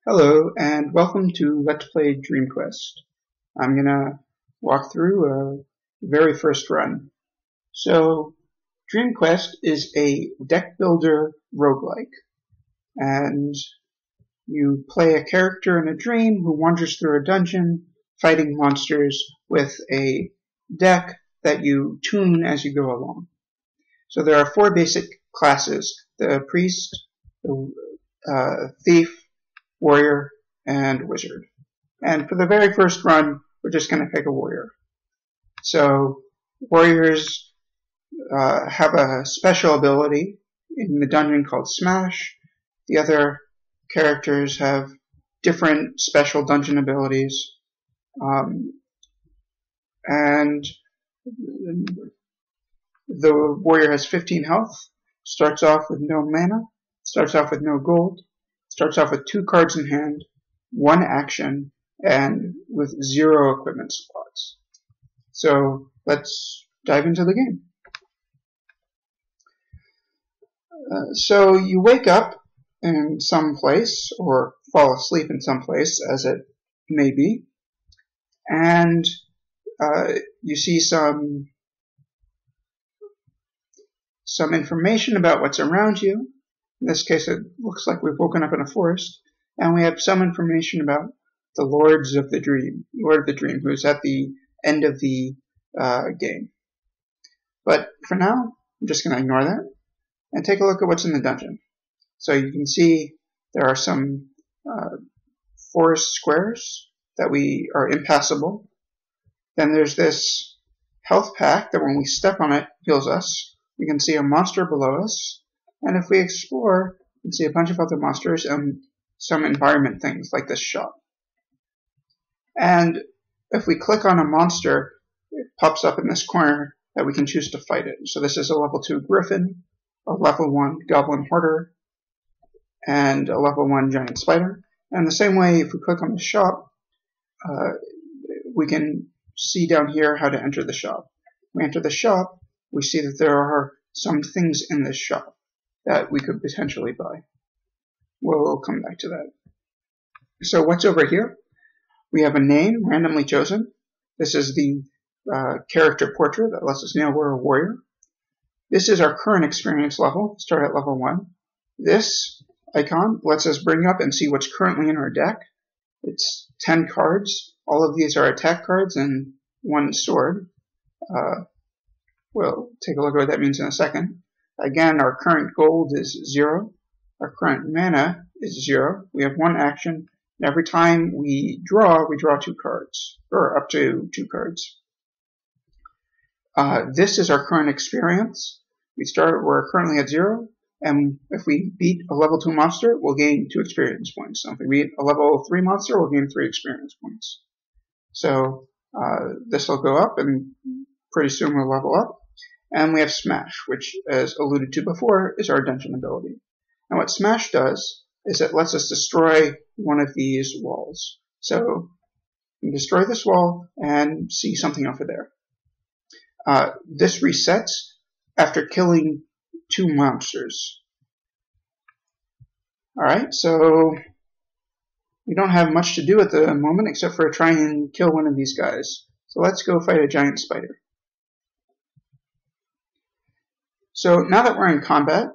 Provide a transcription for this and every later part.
Hello and welcome to Let's Play DreamQuest. I'm going to walk through a very first run. So, DreamQuest is a deck builder roguelike, and you play a character in a dream who wanders through a dungeon fighting monsters with a deck that you tune as you go along. So there are four basic classes: the priest, the thief, warrior, and wizard. And for the very first run, we're just going to pick a warrior. So warriors have a special ability in the dungeon called Smash. The other characters have different special dungeon abilities. And the warrior has 15 health, starts off with no mana, starts off with no gold, starts off with 2 cards in hand, 1 action, and with 0 equipment slots. So let's dive into the game. So you wake up in some place, or fall asleep in some place, as it may be, and you see some information about what's around you. In this case, it looks like we've woken up in a forest, and we have some information about the Lord of the Dream, who's at the end of the game. But for now, I'm just going to ignore that and take a look at what's in the dungeon. So you can see there are some forest squares that are impassable. Then there's this health pack that when we step on it heals us. We can see a monster below us. And if we explore, we can see a bunch of other monsters and some environment things like this shop. And if we click on a monster, it pops up in this corner that we can choose to fight it. So this is a level 2 griffin, a level 1 goblin hoarder, and a level 1 giant spider. And the same way, if we click on the shop, we can see down here how to enter the shop. When we enter the shop, we see that there are some things in this shop that we could potentially buy. We'll come back to that. So what's over here? We have a name randomly chosen. This is the character portrait that lets us know we're a warrior. This is our current experience level. Start at level 1. This icon lets us bring up and see what's currently in our deck. It's 10 cards. All of these are attack cards and 1 sword. We'll take a look at what that means in a second. Again, our current gold is 0. Our current mana is 0. We have 1 action. And every time we draw 2 cards, or up to 2 cards. This is our current experience. We're currently at 0, and if we beat a level 2 monster, we'll gain 2 experience points. So if we beat a level 3 monster, we'll gain 3 experience points. So this will go up, and pretty soon we'll level up. And we have Smash, which, as alluded to before, is our dungeon ability. And what Smash does is it lets us destroy one of these walls. So we destroy this wall and see something over there. This resets after killing 2 monsters. Alright, so we don't have much to do at the moment except for try and kill one of these guys. So let's go fight a giant spider. So now that we're in combat,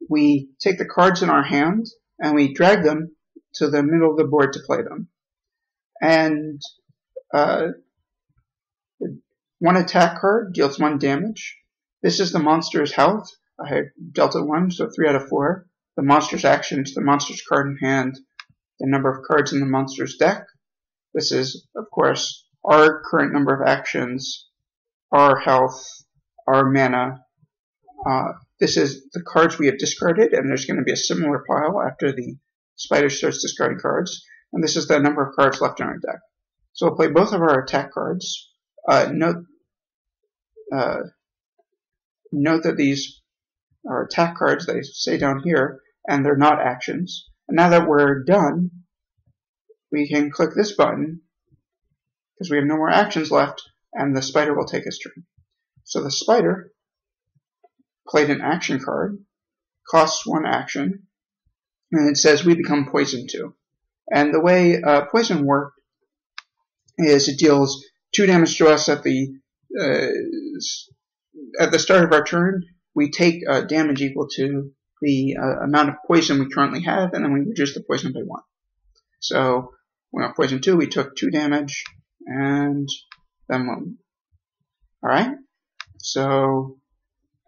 we take the cards in our hand and we drag them to the middle of the board to play them. And 1 attack card deals 1 damage. This is the monster's health. I have dealt it 1, so 3 out of 4. The monster's action is the monster's card in hand, the number of cards in the monster's deck. This is, of course, our current number of actions, our health, our mana. This is the cards we have discarded, and there's going to be a similar pile after the spider starts discarding cards. And this is the number of cards left in our deck. So we'll play both of our attack cards. Note that these are attack cards, they say down here, and they're not actions. And now that we're done, we can click this button, because we have no more actions left, and the spider will take his turn. So the spider played an action card, costs 1 action, and it says we become poisoned too. And the way poison works is it deals 2 damage to us at the start of our turn. We take damage equal to the amount of poison we currently have, and then we reduce the poison by 1. So when we're poison 2, we took 2 damage, and then 1. Alright, so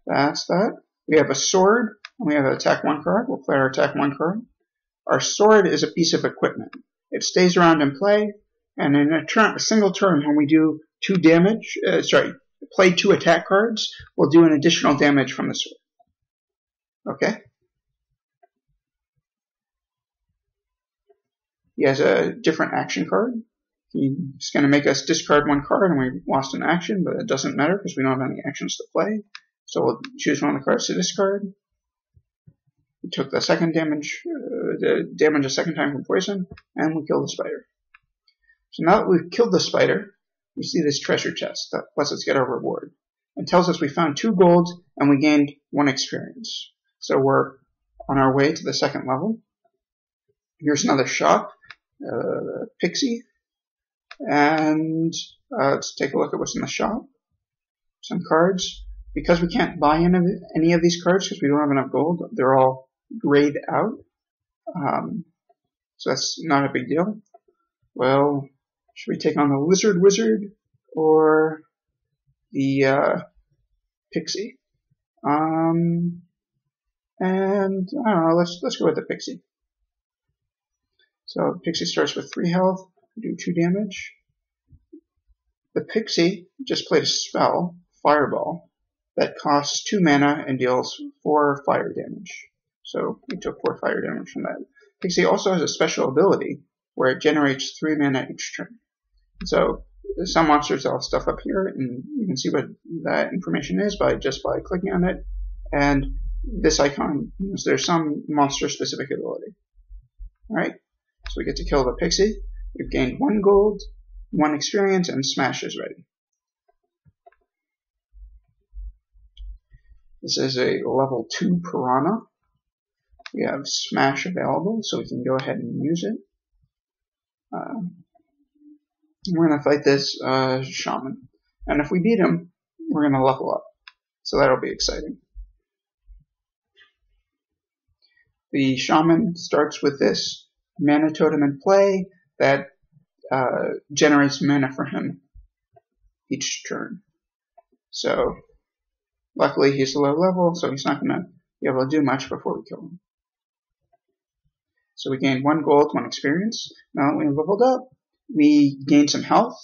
that's that. We have a sword, and we have an attack 1 card. We'll play our attack 1 card. Our sword is a piece of equipment. It stays around in play, and in a single turn, when we do 2 damage, play 2 attack cards, we'll do an additional damage from the sword. Okay? He has a different action card. He's going to make us discard 1 card, and we lost an action, but it doesn't matter because we don't have any actions to play. So we'll choose one of the cards to discard. We took the second damage, the damage a second time from poison, and we kill the spider. So now that we've killed the spider, we see this treasure chest that lets us get our reward. It tells us we found 2 gold and we gained 1 experience. So we're on our way to the second level. Here's another shop, Pixie, and let's take a look at what's in the shop. Some cards. Because we can't buy any of these cards because we don't have enough gold, they're all grayed out. So that's not a big deal. Well, should we take on the Lizard Wizard or the Pixie? And I don't know, let's go with the Pixie. So Pixie starts with 3 health, do 2 damage. The Pixie just played a spell, Fireball, that costs 2 mana and deals 4 fire damage. So we took 4 fire damage from that. Pixie also has a special ability where it generates 3 mana each turn. So some monsters have stuff up here, and you can see what that information is by clicking on it. And this icon means there's some monster-specific ability. Alright, so we get to kill the Pixie. We've gained 1 gold, 1 experience, and Smash is ready. This is a level 2 Piranha. We have Smash available, so we can go ahead and use it. We're going to fight this Shaman. And if we beat him, we're going to level up. So that'll be exciting. The Shaman starts with this mana totem in play that generates mana for him each turn. So luckily he's low level, so he's not going to be able to do much before we kill him. So we gained 1 gold, 1 experience. Now that we leveled up, we gain some health.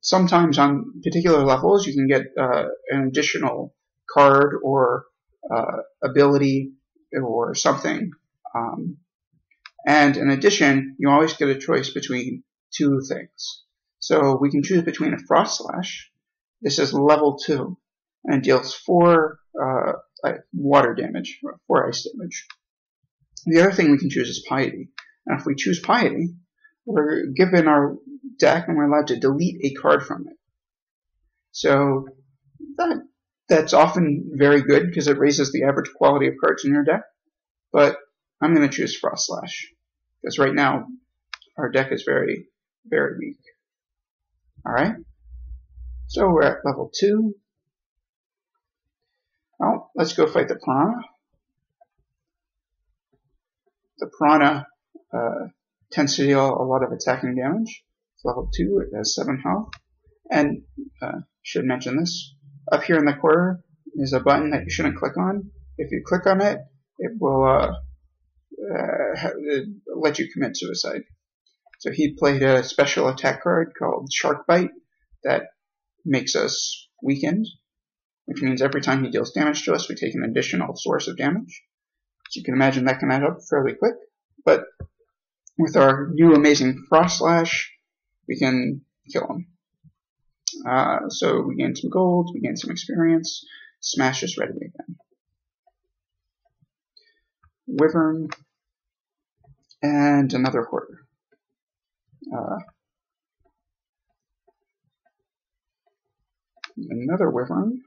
Sometimes on particular levels you can get an additional card or ability or something. And in addition, you always get a choice between 2 things. So we can choose between a Frost Slash. This is level 2, and it deals 4 water damage, 4 ice damage. The other thing we can choose is Piety. And if we choose Piety, we're given our deck and we're allowed to delete a card from it. So that's often very good because it raises the average quality of cards in your deck. But I'm going to choose Frost Slash because right now our deck is very, very weak. Alright, so we're at level 2. Well, let's go fight the Piranha. The Piranha tends to deal a lot of attacking damage. It's level 2, it has 7 health. And, should mention this, up here in the corner is a button that you shouldn't click on. If you click on it, it will let you commit suicide. So he played a special attack card called Shark Bite that makes us weakened, which means every time he deals damage to us, we take an additional source of damage. So you can imagine that can add up fairly quick, but with our new amazing Frost Slash, we can kill him. So we gain some gold, we gain some experience, Smash is ready again. Wyvern, and another Hoarder. Another Wyvern.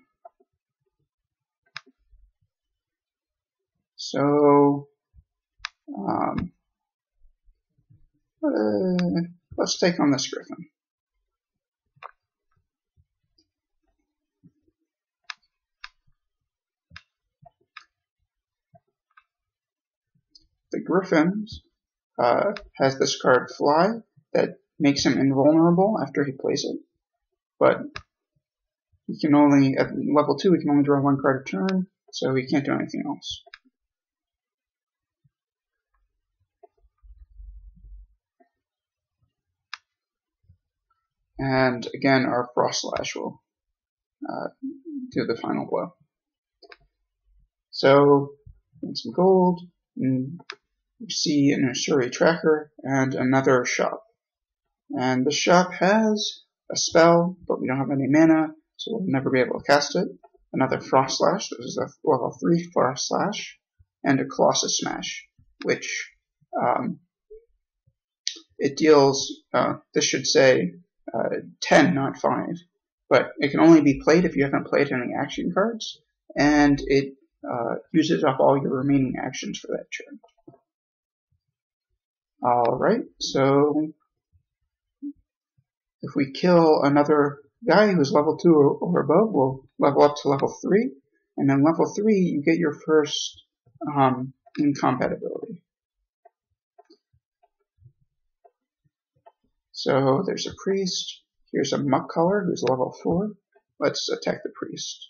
So, let's take on this Griffin. The Griffin has this card Fly that makes him invulnerable after he plays it, but he can only, at level 2, he can only draw 1 card a turn, so he can't do anything else. And again, our Frost Slash will do the final blow. So, some gold, and we see an Usuri tracker and another shop. And the shop has a spell, but we don't have any mana, so we'll never be able to cast it. Another Frost Slash, this is a level 3 Frost Slash, and a Colossus Smash, which it deals, this should say 10, not 5, but it can only be played if you haven't played any action cards, and it uses up all your remaining actions for that turn. Alright, so if we kill another guy who's level 2 or above, we'll level up to level 3, and then level 3 you get your first incompatibility. So there's a priest, here's a muck color who's level 4, let's attack the priest.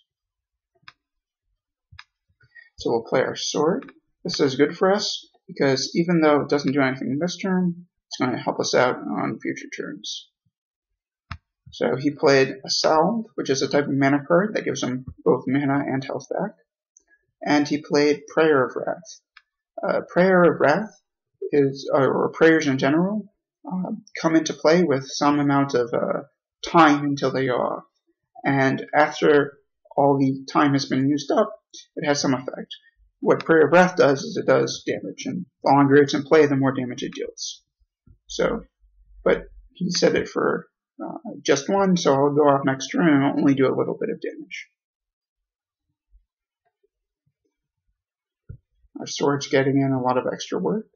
So we'll play our sword. This is good for us because even though it doesn't do anything this turn, it's going to help us out on future turns. So he played a Salve, which is a type of mana card that gives him both mana and health back. And he played Prayer of Wrath. Prayer of Wrath is, or prayers in general, come into play with some amount of time until they go off. And after all the time has been used up, it has some effect. What Prayer of Wrath does is it does damage, and the longer it's in play, the more damage it deals. So, but he set it for just 1, so I'll go off next turn and I'll only do a little bit of damage. Our sword's getting in a lot of extra work.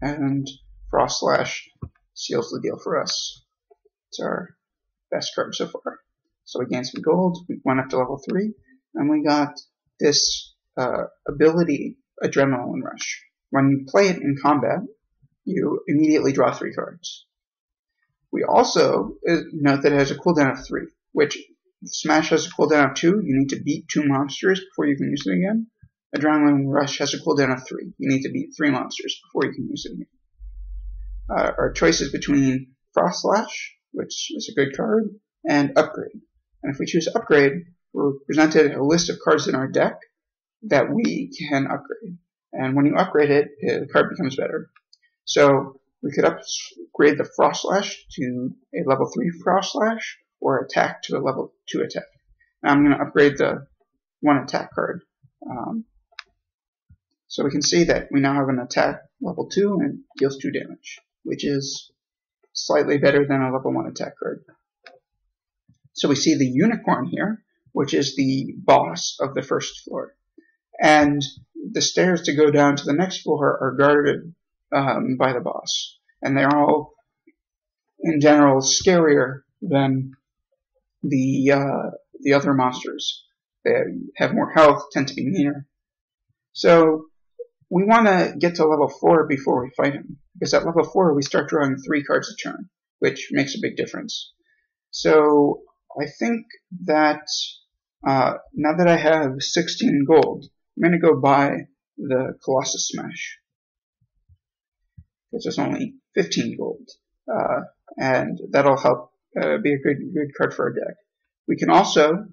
And Frost Slash seals the deal for us. It's our best card so far. So we gained some gold, we went up to level 3, and we got this ability, Adrenaline Rush. When you play it in combat, you immediately draw 3 cards. We also note that it has a cooldown of 3, which Smash has a cooldown of 2, you need to beat 2 monsters before you can use it again. Adrenaline Rush has a cooldown of 3, you need to beat 3 monsters before you can use it again. Our choice is between Frost Slash, which is a good card, and Upgrade. And if we choose Upgrade, we're presented a list of cards in our deck that we can upgrade. And when you upgrade it, the card becomes better. So we could upgrade the Frost Slash to a level 3 Frost Slash, or attack to a level 2 attack. Now I'm going to upgrade the 1 attack card. So we can see that we now have an attack level 2 and deals 2 damage, which is slightly better than a level 1 attack card. So we see the unicorn here, which is the boss of the first floor. And the stairs to go down to the next floor are guarded by the boss. And they're all, in general, scarier than the other monsters. They have more health, tend to be meaner. So we want to get to level 4 before we fight him, because at level 4 we start drawing 3 cards a turn, which makes a big difference. So I think that now that I have 16 gold, I'm going to go buy the Colossus Smash, because it's only 15 gold, and that'll help be a good card for our deck. We can also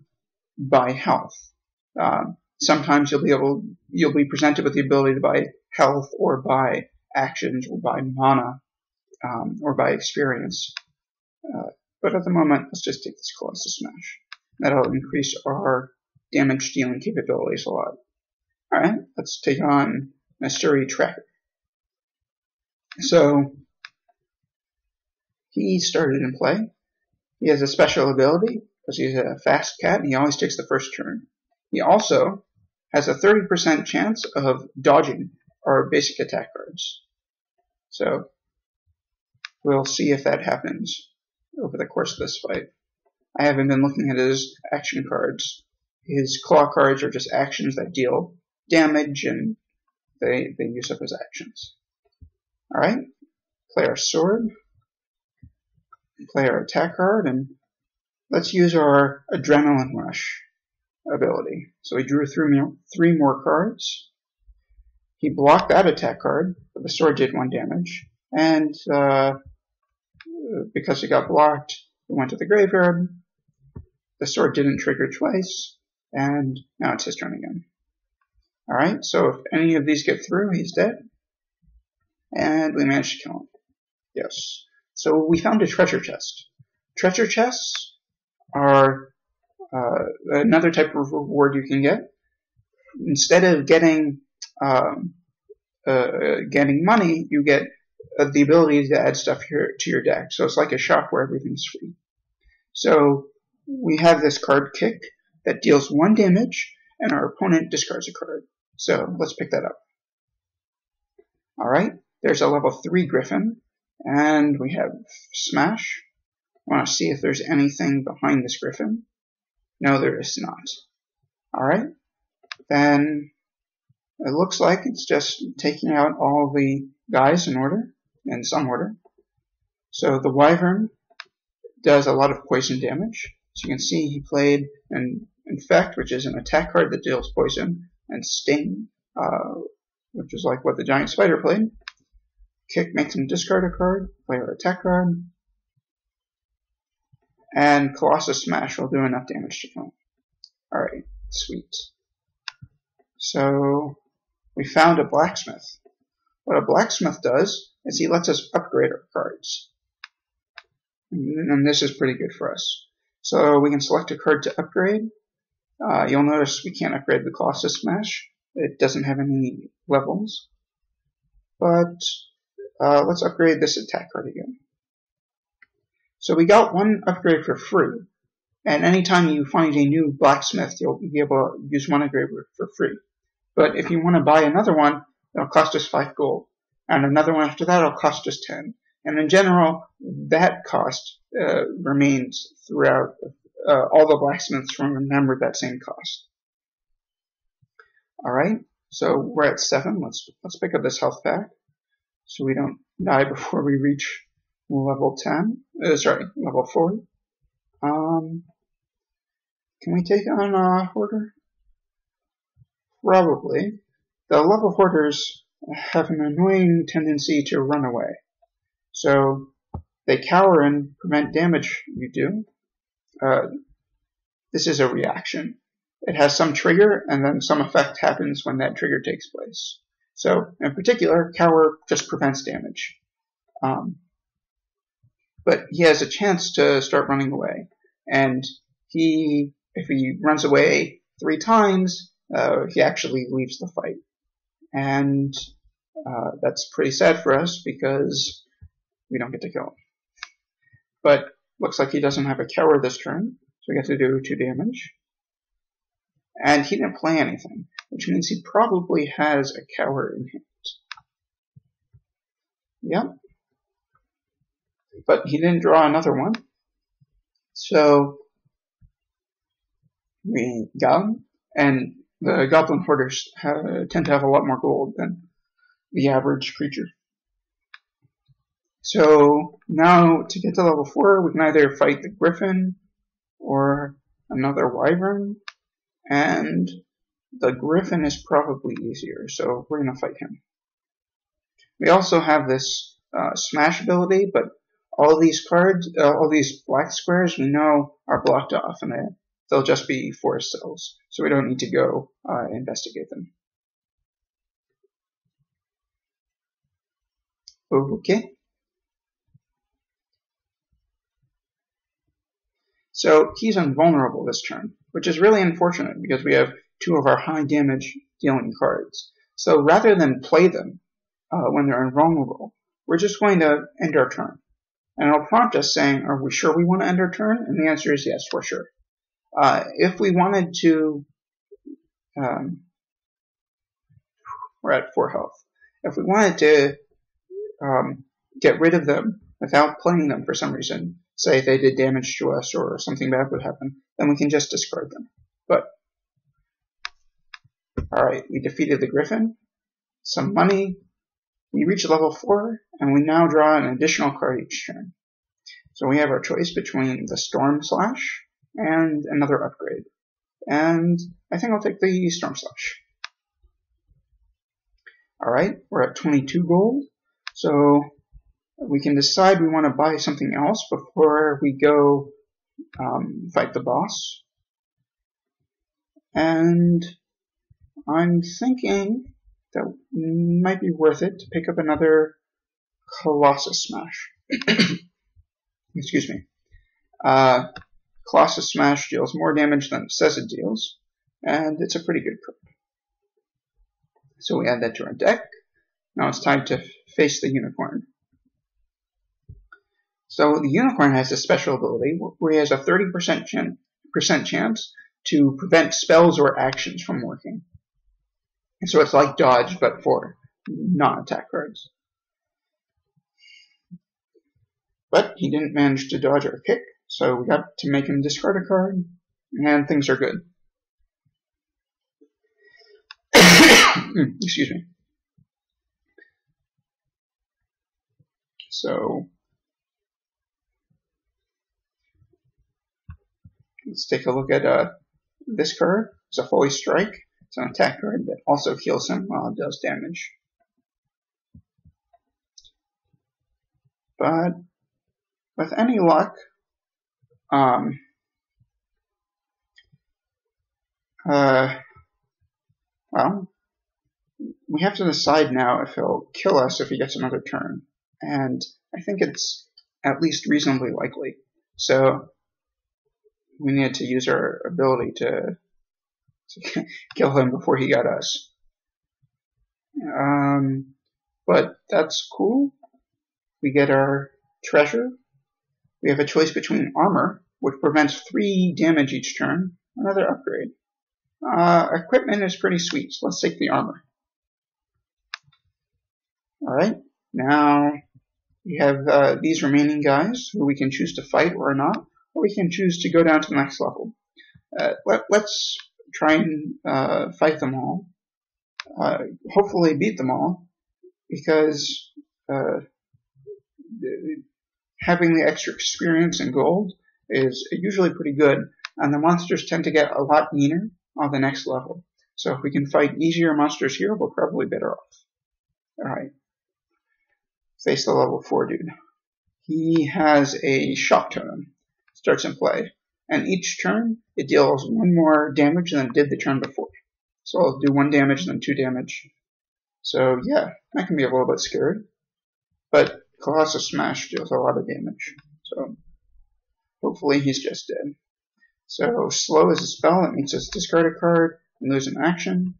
buy health. Sometimes you'll be presented with the ability to buy health, or buy actions, or buy mana, or buy experience. But at the moment, let's just take this Colossus Smash. That'll increase our damage dealing capabilities a lot. Alright, let's take on Usuri Tracker. So, he started in play. He has a special ability, because he's a fast cat, and he always takes the first turn. He also has a 30% chance of dodging our basic attack cards. So we'll see if that happens over the course of this fight. I haven't been looking at his action cards. His claw cards are just actions that deal damage, and they use up his actions. Alright, play our sword, play our attack card, and let's use our Adrenaline Rush ability. So he drew three more cards. He blocked that attack card, but the sword did 1 damage. And because it got blocked, it went to the graveyard. The sword didn't trigger twice, and now it's his turn again. Alright, so if any of these get through, he's dead. And we managed to kill him. Yes. So we found a treasure chest. Treasure chests are another type of reward you can get. Instead of getting money, you get the ability to add stuff to your deck. So it's like a shop where everything's free. So we have this card Kick that deals 1 damage, and our opponent discards a card. So let's pick that up. Alright, there's a level 3 Griffin, and we have Smash. I want to see if there's anything behind this Griffin. No, there is not. Alright, then it looks like it's just taking out all the guys in some order. So the Wyvern does a lot of poison damage. So you can see he played an Infect, which is an attack card that deals poison, and Sting, which is like what the Giant Spider played. Kick makes him discard a card, play our attack card, and Colossus Smash will do enough damage to kill him. Alright, sweet. So we found a blacksmith. What a blacksmith does is he lets us upgrade our cards. And this is pretty good for us. So we can select a card to upgrade. You'll notice we can't upgrade the Colossus Smash. It doesn't have any levels. But let's upgrade this attack card again. So we got 1 upgrade for free. And anytime you find a new blacksmith, you'll be able to use 1 upgrade for free. But if you want to buy another one, it'll cost us 5 gold. And another one after that will cost us 10. And in general, that cost remains throughout. All the blacksmiths remember that same cost. Alright, so we're at 7. Let's pick up this health pack so we don't die before we reach level 10. Level 4. Can we take on a Hoarder? Probably. The level Hoarders have an annoying tendency to run away. So they cower and prevent damage you do. This is a reaction. It has some trigger, and then some effect happens when that trigger takes place. So, in particular, cower just prevents damage. But he has a chance to start running away. And if he runs away 3 times, he actually leaves the fight. And that's pretty sad for us because we don't get to kill him. But looks like he doesn't have a cower this turn, so we get to do 2 damage. And he didn't play anything, which means he probably has a cower in hand. Yep. But he didn't draw another one. So we got him. And the Goblin Hoarders tend to have a lot more gold than the average creature. So now to get to level 4, we can either fight the Griffin or another Wyvern. And the Griffin is probably easier, so we're going to fight him. We also have this Smash ability, but all these cards, all these black squares we know are blocked off, and they'll just be forest cells, so we don't need to go investigate them. Okay. So he's invulnerable this turn, which is really unfortunate because we have 2 of our high damage dealing cards. So rather than play them when they're invulnerable, we're just going to end our turn. And it'll prompt us saying, are we sure we want to end our turn? And the answer is yes, we're sure. If we wanted to we're at 4 health. If we wanted to get rid of them without playing them for some reason, say they did damage to us or something bad would happen, then we can just discard them. But, alright, we defeated the Griffin, some money, we reach level 4, and we now draw an additional card each turn. So we have our choice between the Storm Slash and another upgrade. And I think I'll take the Storm Slash. Alright, we're at 22 gold, so we can decide we want to buy something else before we go fight the boss. And I'm thinking that might be worth it to pick up another Colossus Smash. Excuse me. Colossus Smash deals more damage than it says it deals, and it's a pretty good card. So we add that to our deck. Now it's time to face the Unicorn. So the Unicorn has a special ability where he has a 30% chance to prevent spells or actions from working. And so it's like dodge, but for non-attack cards. But he didn't manage to dodge our kick, so we got to make him discard a card, and things are good. Excuse me. So let's take a look at this card. It's a Holy Strike. It's an attack card that also heals him while it does damage. But with any luck, well, we have to decide now if he'll kill us if he gets another turn. And I think it's at least reasonably likely. So we need to use our ability to kill him before he got us. But that's cool. We get our treasure. We have a choice between armor, which prevents 3 damage each turn, another upgrade. Equipment is pretty sweet, so let's take the armor. Alright, now we have these remaining guys who we can choose to fight or not, or we can choose to go down to the next level. Let's try and fight them all. Hopefully beat them all, because having the extra experience and gold is usually pretty good, and the monsters tend to get a lot meaner on the next level. So if we can fight easier monsters here, we're probably better off. Alright. Face the level 4 dude. He has a shock totem. Starts in play. And each turn, it deals 1 more damage than it did the turn before. So I'll do 1 damage, then 2 damage. So yeah, that can be a little bit scary. But Colossus Smash deals a lot of damage. So hopefully he's just dead. So slow is a spell. That means us discard a card and lose an action.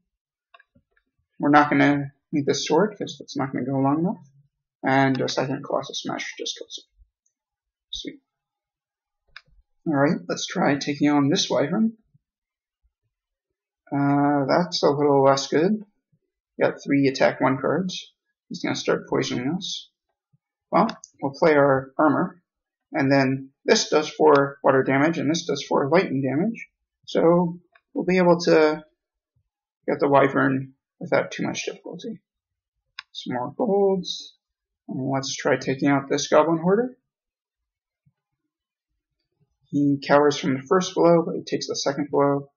We're not going to need the sword because it's not going to go long enough. And a second Colossus Smash just kills him. Sweet. Alright, let's try taking on this Wyvern. That's a little less good. Got 3 attack 1 cards. He's going to start poisoning us. Well, we'll play our armor. And then this does 4 water damage, and this does 4 lightning damage. So we'll be able to get the Wyvern without too much difficulty. Some more golds. And let's try taking out this Goblin Hoarder. He cowers from the first blow, but he takes the second blow.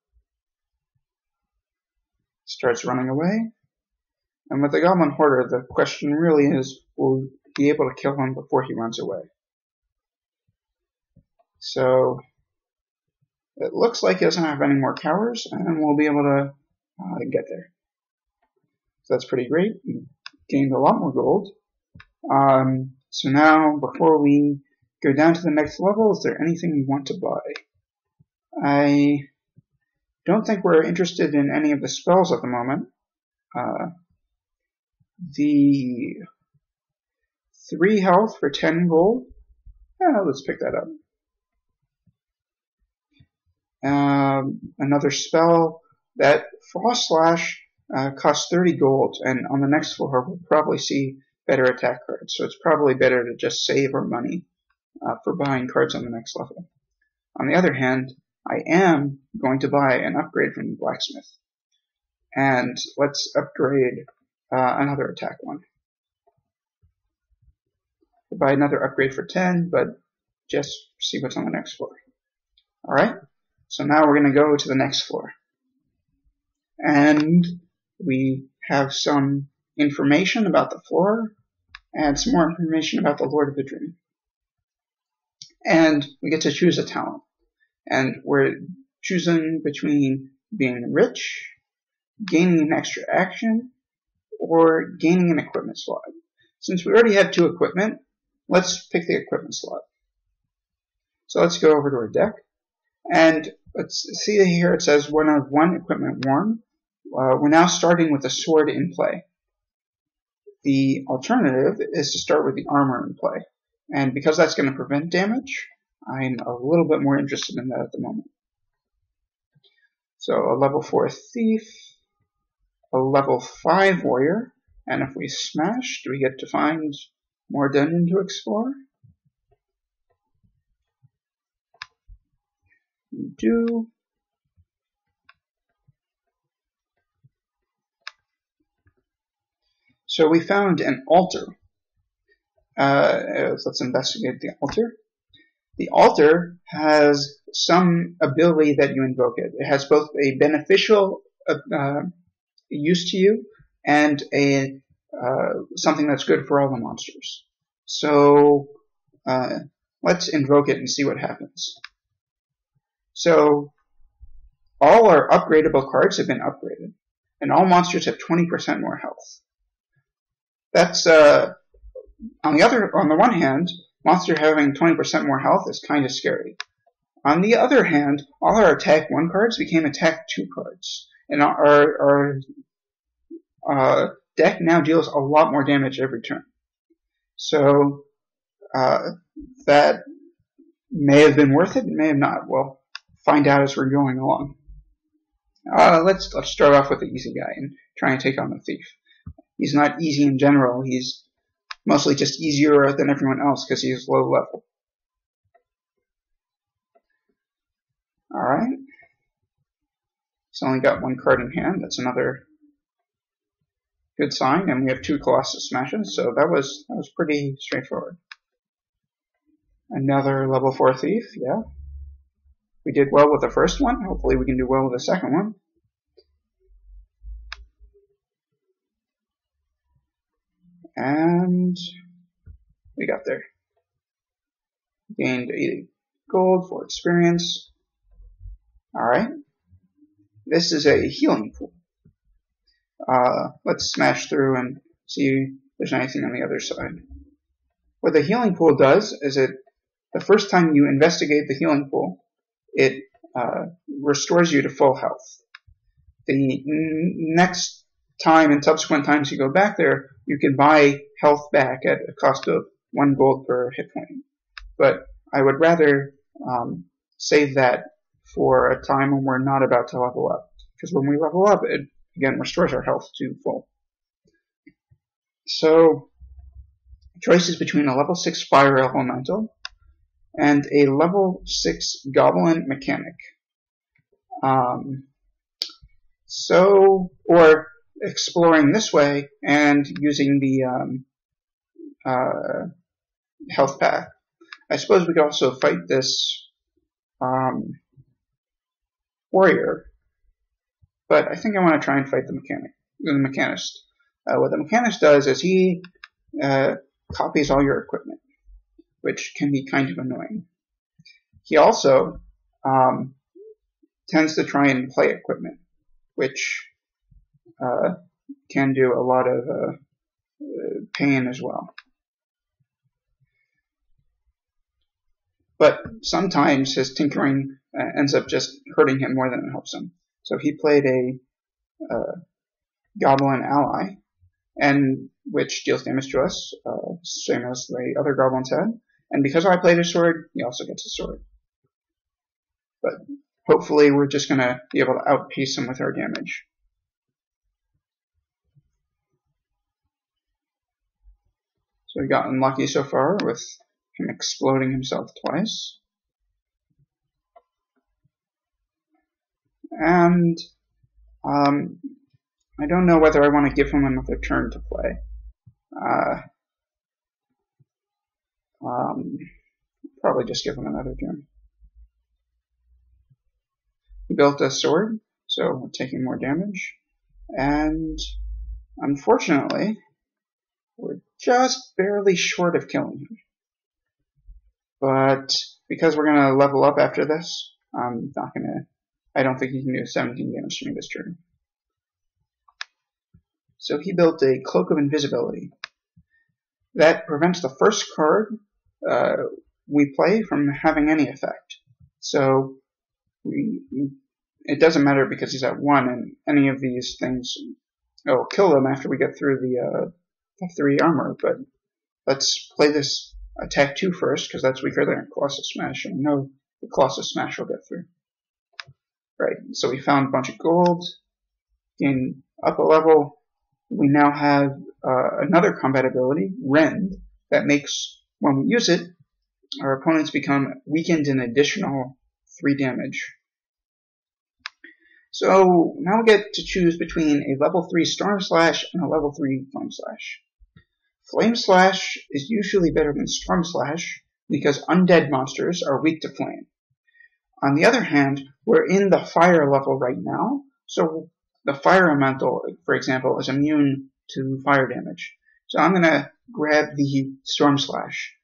Starts running away. And with the Goblin Hoarder, the question really is, will we be able to kill him before he runs away? So it looks like he doesn't have any more cowers, and we'll be able to get there. So that's pretty great. We gained a lot more gold. So now, before we go down to the next level, is there anything we want to buy? I don't think we're interested in any of the spells at the moment. The 3 health for 10 gold. Let's pick that up. Another spell, that Frost Slash costs 30 gold, and on the next floor we'll probably see better attack cards, so it's probably better to just save our money for buying cards on the next level. On the other hand, I am going to buy an upgrade from the blacksmith, and let's upgrade another attack one. We'll buy another upgrade for 10, but just see what's on the next floor. Alright, so now we're going to go to the next floor. And we have some information about the floor, and some more information about the Lord of the Dream. And we get to choose a talent. And we're choosing between being rich, gaining an extra action, or gaining an equipment slot. Since we already have 2 equipment, let's pick the equipment slot. So let's go over to our deck, and let's see here it says 1 of 1 equipment worn. We're now starting with a sword in play. The alternative is to start with the armor in play, and because that's going to prevent damage, I'm a little bit more interested in that at the moment. So a level 4 thief, a level 5 warrior, and if we smash, do we get to find more dungeon to explore? We do. So we found an altar. Let's investigate the altar. The altar has some ability that you invoke it. It has both a beneficial use to you and a something that's good for all the monsters. So let's invoke it and see what happens. So all our upgradable cards have been upgraded, and all monsters have 20% more health. That's on the one hand, monster having 20% more health is kind of scary. On the other hand, all our attack 1 cards became attack 2 cards, and our deck now deals a lot more damage every turn. So that may have been worth it, may have not. We'll find out as we're going along. Let's start off with the easy guy and try and take on the thief. He's not easy in general. He's mostly just easier than everyone else because he's low level. Alright. He's only got 1 card in hand. That's another good sign. And we have 2 Colossus Smashes, so that was pretty straightforward. Another level 4 thief, yeah. We did well with the first one. Hopefully we can do well with the second one. And we got there. Gained 80 gold for experience. Alright. This is a healing pool. Let's smash through and see if there's anything on the other side. What the healing pool does is the first time you investigate the healing pool, it restores you to full health. The next time and subsequent times you go back there, you can buy health back at a cost of 1 gold per hit point. But I would rather save that for a time when we're not about to level up. Because when we level up, it again restores our health to full. So, choices between a level 6 fire elemental and a level 6 goblin mechanic. Or exploring this way and using the health pack. I suppose we could also fight this warrior, but I think I want to try and fight the mechanist. What the mechanist does is he copies all your equipment, which can be kind of annoying. He also tends to try and play equipment, which can do a lot of pain as well. But sometimes his tinkering ends up just hurting him more than it helps him. So he played a goblin ally, and which deals damage to us, same as the other goblins had. And because I played a sword, he also gets a sword. But hopefully we're just going to be able to outpace him with our damage. So we got unlucky so far with him exploding himself twice. And I don't know whether I want to give him another turn to play. Probably just give him another turn. He built a sword, so we're taking more damage. And unfortunately, we're just barely short of killing him. But because we're going to level up after this, I don't think he can do 17 damage to me this turn. So he built a Cloak of Invisibility. That prevents the first card we play from having any effect. So it doesn't matter because he's at 1, and any of these things will kill them after we get through the 3 armor. But let's play this attack 2 first, because that's weaker than Colossus Smash, and we know the Colossus Smash will get through. Right, so we found a bunch of gold. In up a level, we now have another combat ability, Rend, that makes, when we use it, our opponents become weakened an additional 3 damage. So now we get to choose between a level 3 Storm Slash and a level 3 Flame Slash. Flame Slash is usually better than Storm Slash because undead monsters are weak to flame. On the other hand, we're in the fire level right now, so the fire elemental, for example, is immune to fire damage. So I'm going to grab the Storm Slash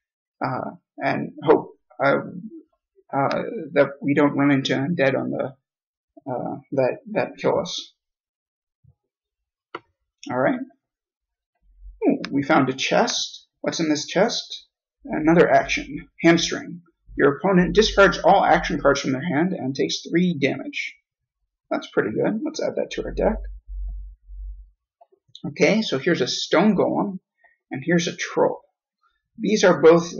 and hope that we don't run into undead on the that kill us. All right. Ooh, we found a chest. What's in this chest? Another action, Hamstring. Your opponent discards all action cards from their hand and takes 3 damage. That's pretty good. Let's add that to our deck. Okay, so here's a Stone Golem, and here's a Troll. These are both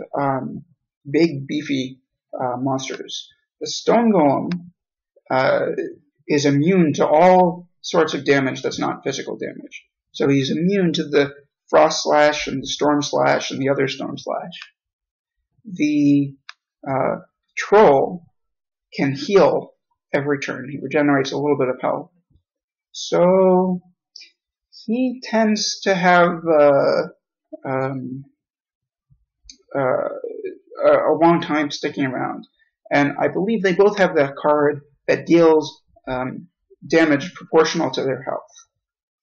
big, beefy monsters. The Stone Golem is immune to all sorts of damage that's not physical damage. So he's immune to the Frost Slash and the Storm Slash and the other Storm Slash. The Troll can heal every turn. He regenerates a little bit of health. So he tends to have a long time sticking around. And I believe they both have that card that deals damage proportional to their health,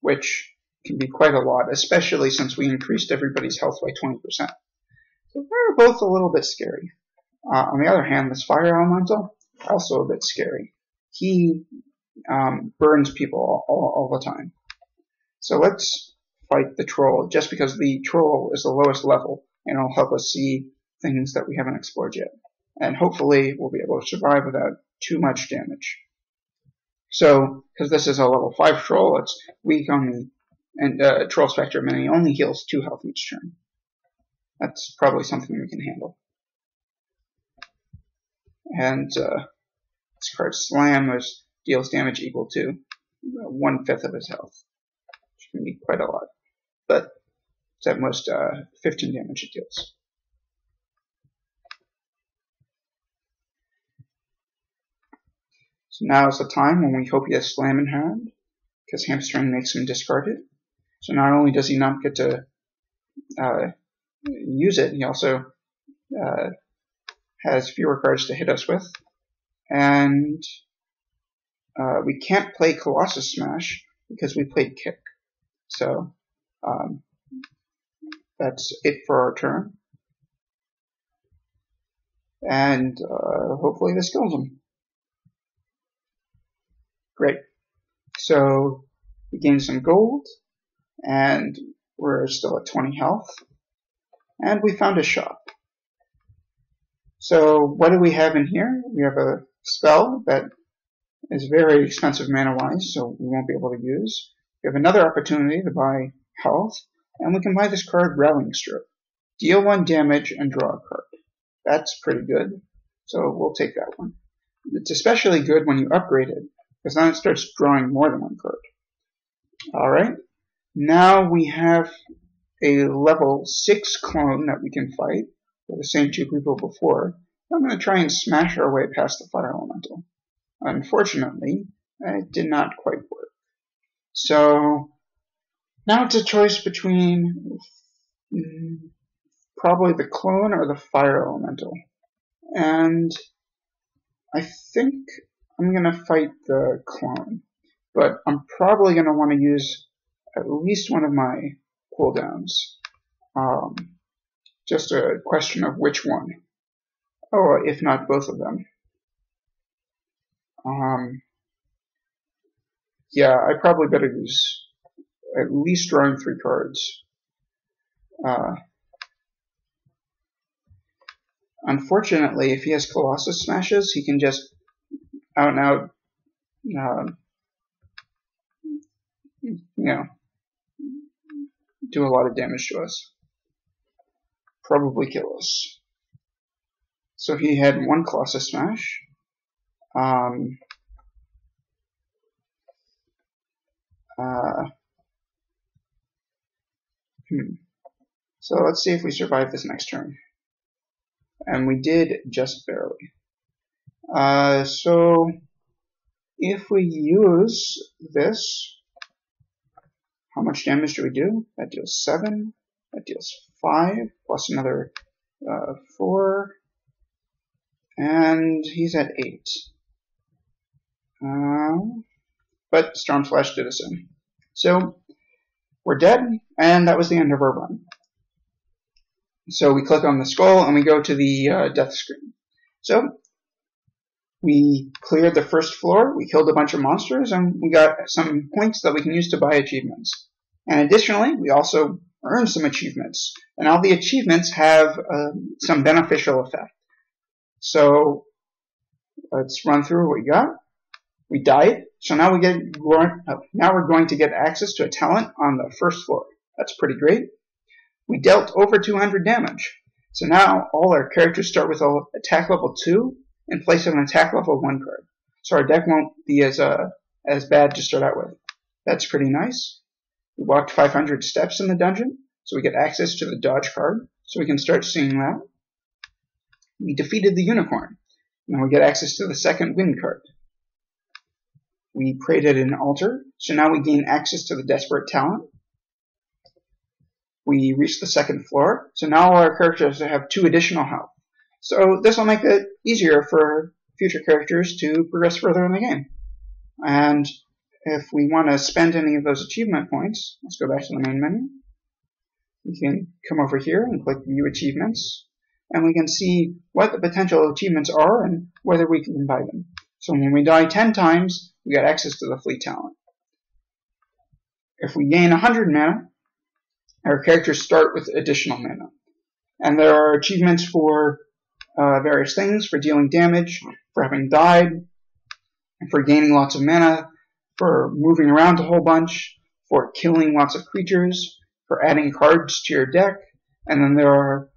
which can be quite a lot, especially since we increased everybody's health by 20%. So they're both a little bit scary. On the other hand, this Fire Elemental, also a bit scary. He burns people all the time. So let's fight the Troll, just because the Troll is the lowest level, and it'll help us see things that we haven't explored yet. And hopefully we'll be able to survive without too much damage. So, because this is a level 5 Troll, it's weak on the Troll Spectrum, and he only heals 2 health each turn. That's probably something we can handle. And this card Slam deals damage equal to 1/5 of his health, which can be quite a lot. But it's at most 15 damage it deals. So now is the time when we hope he has Slam in hand, because Hamstring makes him discard it. So not only does he not get to use it, he also has fewer cards to hit us with. And we can't play Colossus Smash because we played Kick. So that's it for our turn. And hopefully this kills him. Great. So we gained some gold, and we're still at 20 health. And we found a shop. So what do we have in here? We have a spell that is very expensive mana-wise, so we won't be able to use. We have another opportunity to buy health, and we can buy this card, Rallying Strip. Deal 1 damage and draw a card. That's pretty good, so we'll take that one. It's especially good when you upgrade it, because then it starts drawing more than 1 card. Alright, now we have a level 6 clone that we can fight with the same two people before. I'm going to try and smash our way past the fire elemental. Unfortunately, it did not quite work. So now it's a choice between probably the clone or the fire elemental. And I think I'm going to fight the clone. But I'm probably going to want to use at least one of my cooldowns. Just a question of which one. Oh, if not both of them. Yeah, I probably better use at least drawing 3 cards. Unfortunately, if he has Colossus Smashes, he can just out and out, do a lot of damage to us. Probably kill us. So he had 1 Colossus Smash. So let's see if we survive this next turn. And we did just barely. So if we use this, how much damage do we do? That deals 7. That deals 5, plus another 4. And he's at 8. But Storm Flash did us in. So we're dead, and that was the end of our run. So we click on the skull, and we go to the death screen. So we cleared the first floor, we killed a bunch of monsters, and we got some points that we can use to buy achievements. And additionally, we also earned some achievements. And all the achievements have some beneficial effect. So let's run through what we got. We died, so now we're going to get access to a talent on the first floor. That's pretty great. We dealt over 200 damage. So now all our characters start with an attack level 2 in place of an attack level 1 card. So our deck won't be as bad to start out with. That's pretty nice. We walked 500 steps in the dungeon, so we get access to the dodge card, so we can start seeing that. We defeated the unicorn. Now we get access to the second wind card. We created an altar, so now we gain access to the desperate talent. We reached the second floor, so now our characters have 2 additional health. So this will make it easier for future characters to progress further in the game. And if we want to spend any of those achievement points, let's go back to the main menu. We can come over here and click View Achievements, and we can see what the potential achievements are and whether we can buy them. So when we die 10 times, we get access to the fleet talent. If we gain 100 mana, our characters start with additional mana. And there are achievements for various things, for dealing damage, for having died, and for gaining lots of mana, for moving around a whole bunch, for killing lots of creatures, for adding cards to your deck, and then there are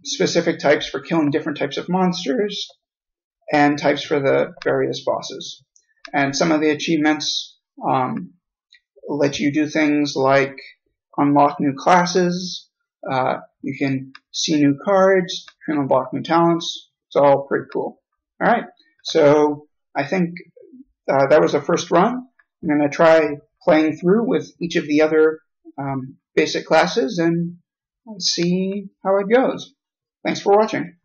specific types for killing different types of monsters, and types for the various bosses. And some of the achievements let you do things like unlock new classes, you can see new cards, you can unlock new talents. It's all pretty cool. Alright, so I think that was the first run. I'm going to try playing through with each of the other basic classes and see how it goes. Thanks for watching.